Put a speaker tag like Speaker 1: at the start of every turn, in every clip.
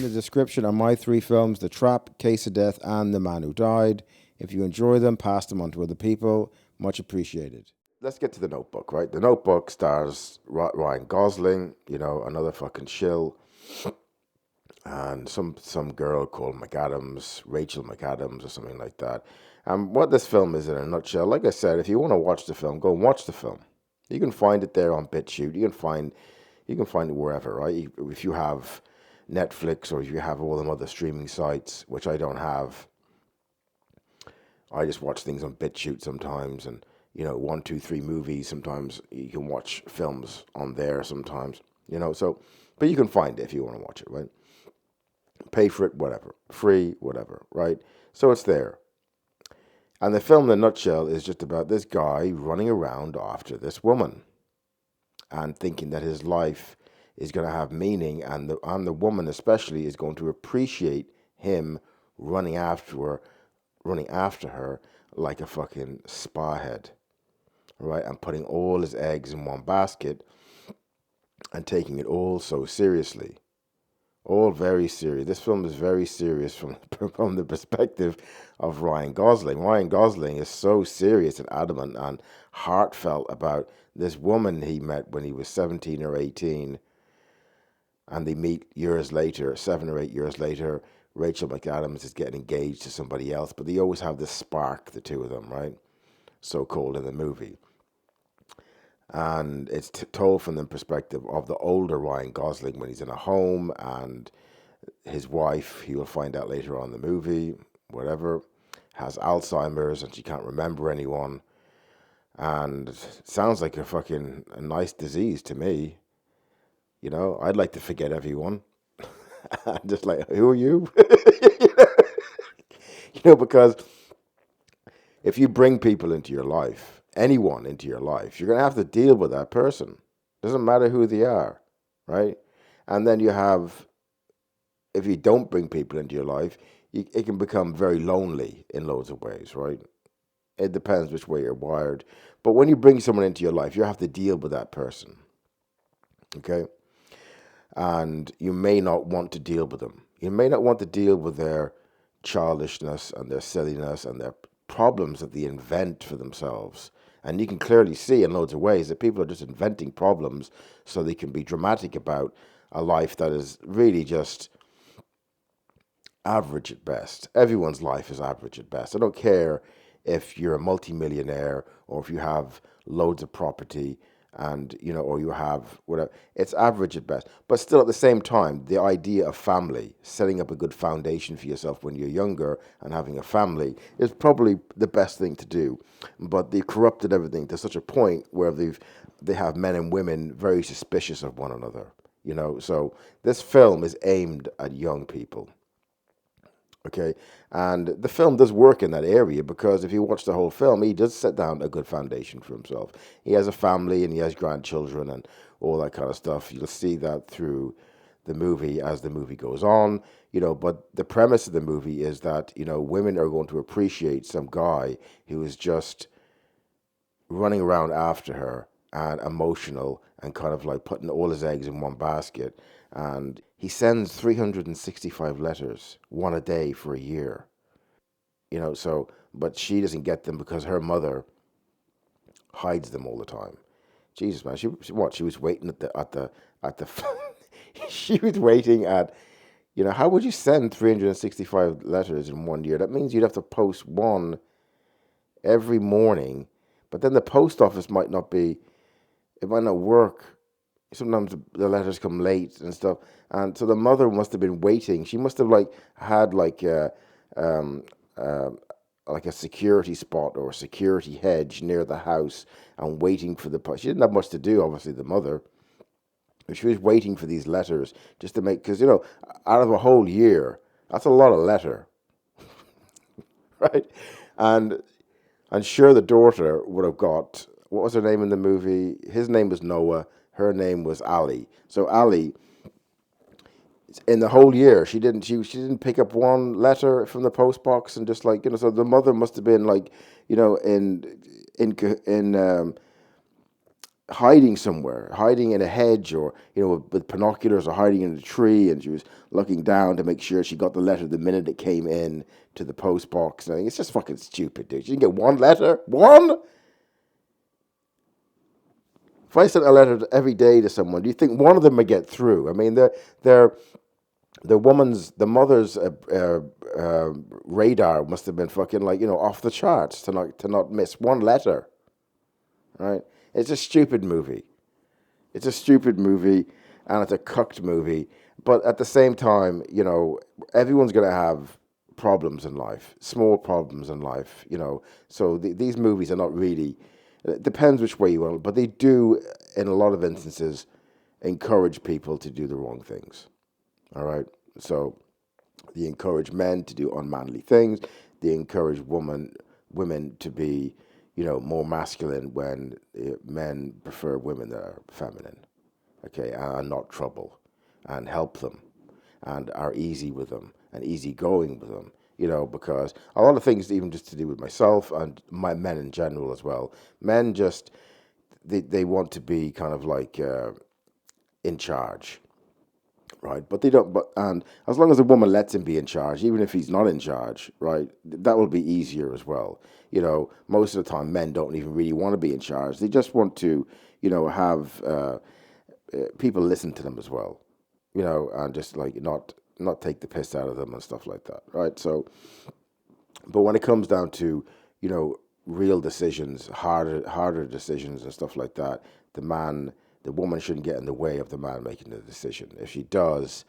Speaker 1: In the description are my three films, The Trap, Case of Death, and The Man Who Died. If you enjoy them, pass them on to other people. Much appreciated. Let's get to The Notebook, right? The Notebook stars Ryan Gosling, another fucking shill, and some girl called McAdams, Rachel McAdams or something like that. And what this film is in a nutshell, like I said, if you want to watch the film, go and watch the film. You can find it there on BitChute. You can find it wherever, right? If you have Netflix or if you have all them other streaming sites, which I don't have, I just watch things on BitChute sometimes, and 1, 2, 3 movies. Sometimes you can watch films on there. Sometimes, so, but you can find it if you want to watch it, right? Pay for it, whatever, free, whatever, right? So it's there. And the film, in a nutshell, is just about this guy running around after this woman and thinking that his life is going to have meaning, and the woman especially is going to appreciate him running after her like a fucking spa-head, right? And putting all his eggs in one basket and taking it all so seriously. All very serious. This film is very serious from the perspective of Ryan Gosling. Ryan Gosling is so serious and adamant and heartfelt about this woman he met when he was 17 or 18, and they meet years later, 7 or 8 years later. Rachel McAdams is getting engaged to somebody else, but they always have this spark, the two of them, right? So called in the movie. And it's told from the perspective of the older Ryan Gosling when he's in a home, and his wife, he will find out later on in the movie, whatever, has Alzheimer's and she can't remember anyone. And it sounds like a nice disease to me. I'd like to forget everyone. Just like, who are you? Because if you bring people into your life, anyone into your life, you're going to have to deal with that person. Doesn't matter who they are, right? And then you have, if you don't bring people into your life, it can become very lonely in loads of ways, right? It depends which way you're wired. But when you bring someone into your life, you have to deal with that person, okay? And you may not want to deal with them. You may not want to deal with their childishness and their silliness and their problems that they invent for themselves. And you can clearly see in loads of ways that people are just inventing problems so they can be dramatic about a life that is really just average at best. Everyone's life is average at best. I don't care if you're a multimillionaire or if you have loads of property and, or you have whatever. It's average at best. But still, at the same time, the idea of family, setting up a good foundation for yourself when you're younger and having a family is probably the best thing to do. But they've corrupted everything to such a point where they have men and women very suspicious of one another, So this film is aimed at young people. Okay, and the film does work in that area because if you watch the whole film, he does set down a good foundation for himself. He has a family and he has grandchildren and all that kind of stuff. You'll see that through the movie as the movie goes on, but the premise of the movie is that, women are going to appreciate some guy who is just running around after her and emotional and kind of like putting all his eggs in one basket. And he sends 365 letters, one a day for a year. But she doesn't get them because her mother hides them all the time. Jesus, man, she was waiting at the she was waiting at, how would you send 365 letters in 1 year? That means you'd have to post one every morning, but then the post office it might not work. Sometimes the letters come late and stuff, and so the mother must have been waiting. She must have had a security spot or a security hedge near the house and waiting for the post. She didn't have much to do, obviously, the mother. But she was waiting for these letters just to make, because out of a whole year, that's a lot of letter, right? And sure, the daughter would have got, what was her name in the movie? His name was Noah. Her name was Ali. So Ali, in the whole year, she didn't pick up one letter from the post box and just so the mother must have been in hiding somewhere, hiding in a hedge, or with binoculars, or hiding in a tree, and she was looking down to make sure she got the letter the minute it came in to the post box. And I think it's just fucking stupid, dude. She didn't get one letter. One. If I sent a letter every day to someone, do you think one of them would get through? I mean, they're the mother's radar must have been fucking off the charts to not miss one letter, right? It's a stupid movie. It's a stupid movie, and it's a cucked movie. But at the same time, everyone's going to have problems in life, small problems in life, So these movies are not really. It depends which way you want, but they do, in a lot of instances, encourage people to do the wrong things. All right. So they encourage men to do unmanly things. They encourage women to be, more masculine when men prefer women that are feminine, okay, and are not trouble, and help them, and are easy with them and easygoing with them. Because a lot of things, even just to do with myself and my men in general as well. Men just they want to be kind of like in charge, right? But they don't. And as long as a woman lets him be in charge, even if he's not in charge, right, that will be easier as well. Most of the time, men don't even really want to be in charge. They just want to, have people listen to them as well, and just like not take the piss out of them and stuff like that, right? So, but when it comes down to, real decisions, harder decisions and stuff like that, the woman shouldn't get in the way of the man making the decision. If she does,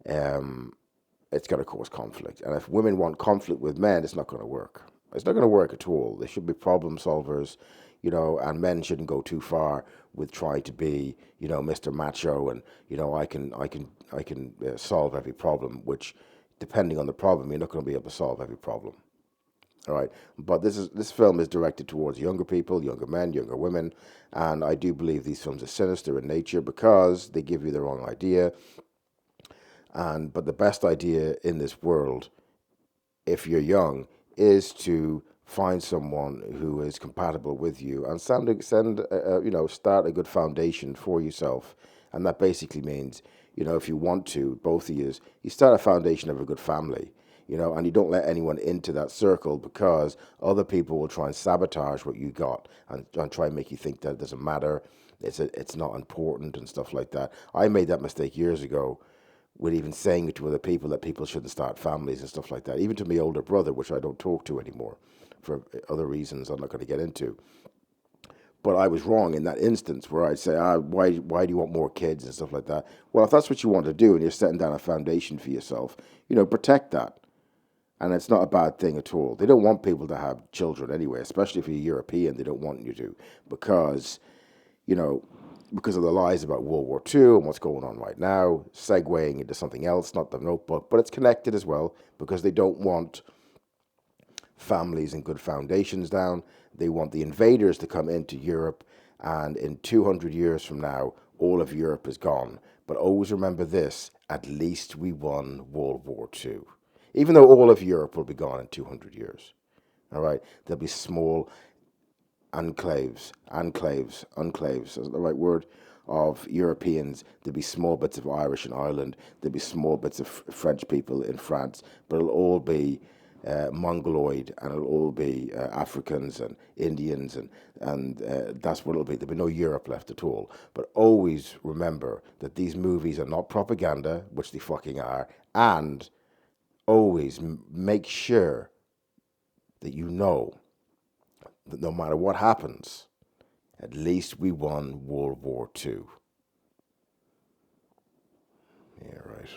Speaker 1: it's going to cause conflict. And if women want conflict with men, it's not going to work. It's not going to work at all. They should be problem solvers, and men shouldn't go too far with trying to be, Mr. Macho, and I can solve every problem. Which, depending on the problem, you're not going to be able to solve every problem. All right, but this film is directed towards younger people, younger men, younger women, and I do believe these films are sinister in nature because they give you the wrong idea. But the best idea in this world, if you're young, is to find someone who is compatible with you and start a good foundation for yourself. And that basically means, if you want to, both of you start a foundation of a good family, and you don't let anyone into that circle, because other people will try and sabotage what you got, and try and make you think that it doesn't matter, it's not important and stuff like that. I made that mistake years ago with even saying it to other people that people shouldn't start families and stuff like that, even to my older brother, which I don't talk to anymore for other reasons I'm not going to get into. But I was wrong in that instance where I'd say, why do you want more kids and stuff like that? Well, if that's what you want to do and you're setting down a foundation for yourself, protect that. And it's not a bad thing at all. They don't want people to have children anyway, especially if you're European. They don't want you to, because of the lies about World War II and what's going on right now, segueing into something else, not the Notebook, but it's connected as well, because they don't want families and good foundations down. They want the invaders to come into Europe, and in 200 years from now, all of Europe is gone. But always remember this, at least we won World War II. Even though all of Europe will be gone in 200 years. All right? There'll be small enclaves, isn't the right word, of Europeans. There'll be small bits of Irish in Ireland. There'll be small bits of French people in France. But it'll all be Mongoloid, and it'll all be Africans and Indians, and that's what it'll be. There'll be no Europe left at all. But always remember that these movies are not propaganda, which they fucking are, and always make sure that that no matter what happens, at least we won World War II. Yeah, right.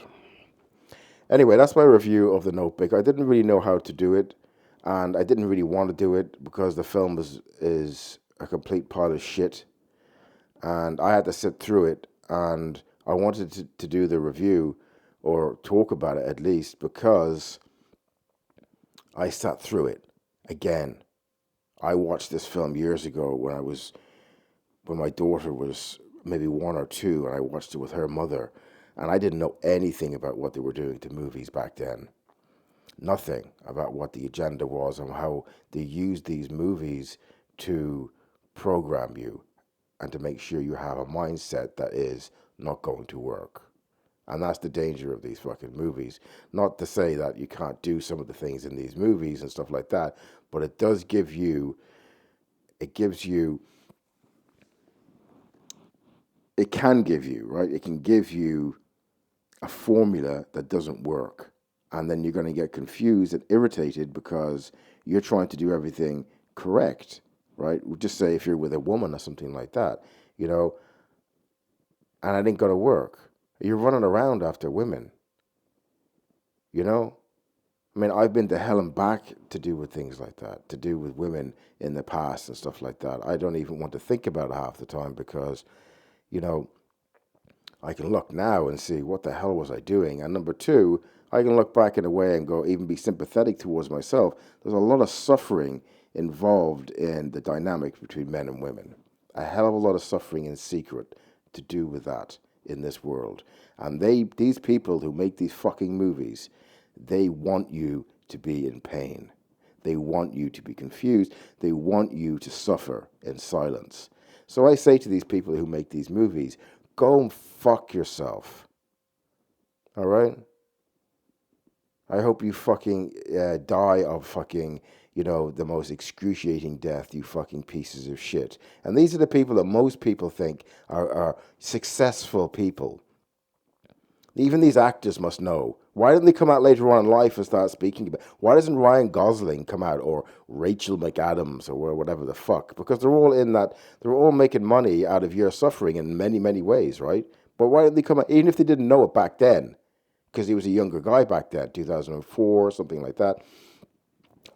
Speaker 1: Anyway, that's my review of The Notebook. I didn't really know how to do it, and I didn't really want to do it because the film is a complete pile of shit, and I had to sit through it, and I wanted to do the review, or talk about it at least, because I sat through it again. I watched this film years ago when my daughter was maybe 1 or 2, and I watched it with her mother, and I didn't know anything about what they were doing to movies back then. Nothing about what the agenda was and how they used these movies to program you and to make sure you have a mindset that is not going to work. And that's the danger of these fucking movies. Not to say that you can't do some of the things in these movies and stuff like that, but it does give you, it gives you, it can give you, right? It can give you a formula that doesn't work. And then you're going to get confused and irritated because you're trying to do everything correct, right? We'll just say if you're with a woman or something like that, you know, and it ain't going to work. You're running around after women, you know? I mean, I've been to hell and back to do with things like that, to do with women in the past and stuff like that. I don't even want to think about it half the time because, you know, I can look now and see what the hell was I doing. And number two, I can look back in a way and go, even be sympathetic towards myself. There's a lot of suffering involved in the dynamic between men and women. A hell of a lot of suffering in secret to do with that in this world. And these people who make these fucking movies, they want you to be in pain. They want you to be confused. They want you to suffer in silence. So I say to these people who make these movies, go and fuck yourself. All right? I hope you fucking die of fucking, you know, the most excruciating death, you fucking pieces of shit. And these are the people that most people think are successful people. Even these actors must know. Why didn't they come out later on in life and start speaking about? Why doesn't Ryan Gosling come out, or Rachel McAdams, or whatever the fuck? Because they're all in that. They're all making money out of your suffering in many, many ways, right? But why didn't they come out, even if they didn't know it back then? Because he was a younger guy back then, 2004, something like that.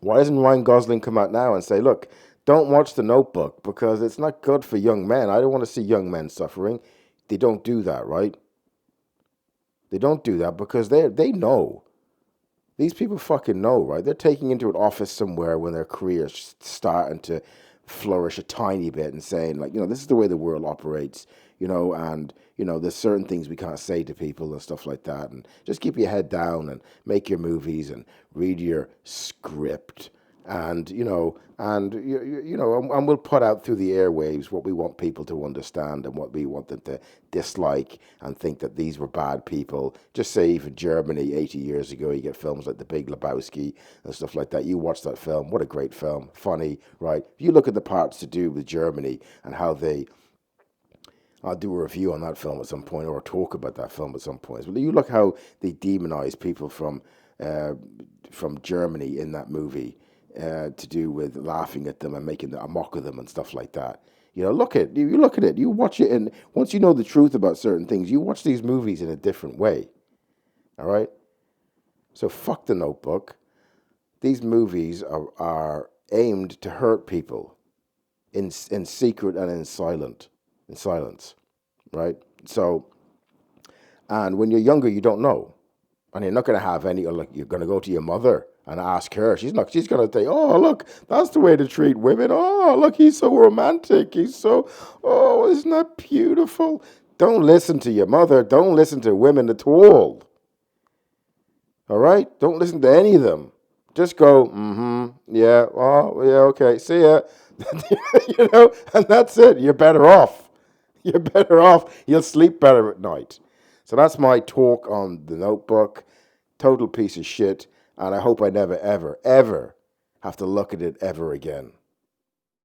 Speaker 1: Why doesn't Ryan Gosling come out now and say, look, don't watch The Notebook because it's not good for young men. I don't want to see young men suffering. They don't do that, right? They don't do that because they know. These people fucking know, right? They're taking into an office somewhere when their career's starting to flourish a tiny bit and saying, like, you know, this is the way the world operates, you know, and, you know, there's certain things we can't say to people and stuff like that. And just keep your head down and make your movies and read your script. And, you know, and we'll put out through the airwaves what we want people to understand and what we want them to dislike and think that these were bad people. Just say even Germany 80 years ago, you get films like The Big Lebowski and stuff like that. You watch that film, what a great film, funny, right? If you look at the parts to do with Germany and how they, I'll do a review on that film at some point or talk about that film at some point. But you look how they demonize people from Germany in that movie. To do with laughing at them and making a mock of them and stuff like that. You know, you look at it, you watch it, and once you know the truth about certain things, you watch these movies in a different way. All right? So fuck The Notebook. These movies are aimed to hurt people in secret and in silence, right? So, and when you're younger, you don't know. And you're not going to have any, like, you're going to go to your mother and ask her. She's going to say, oh, look, that's the way to treat women. Oh, look, he's so romantic. Oh, isn't that beautiful? Don't listen to your mother. Don't listen to women at all. All right? Don't listen to any of them. Just go, yeah, oh, yeah, okay, see ya. You know, and that's it. You're better off. You're better off. You'll sleep better at night. So that's my talk on The Notebook. Total piece of shit. And I hope I never, ever, ever have to look at it ever again.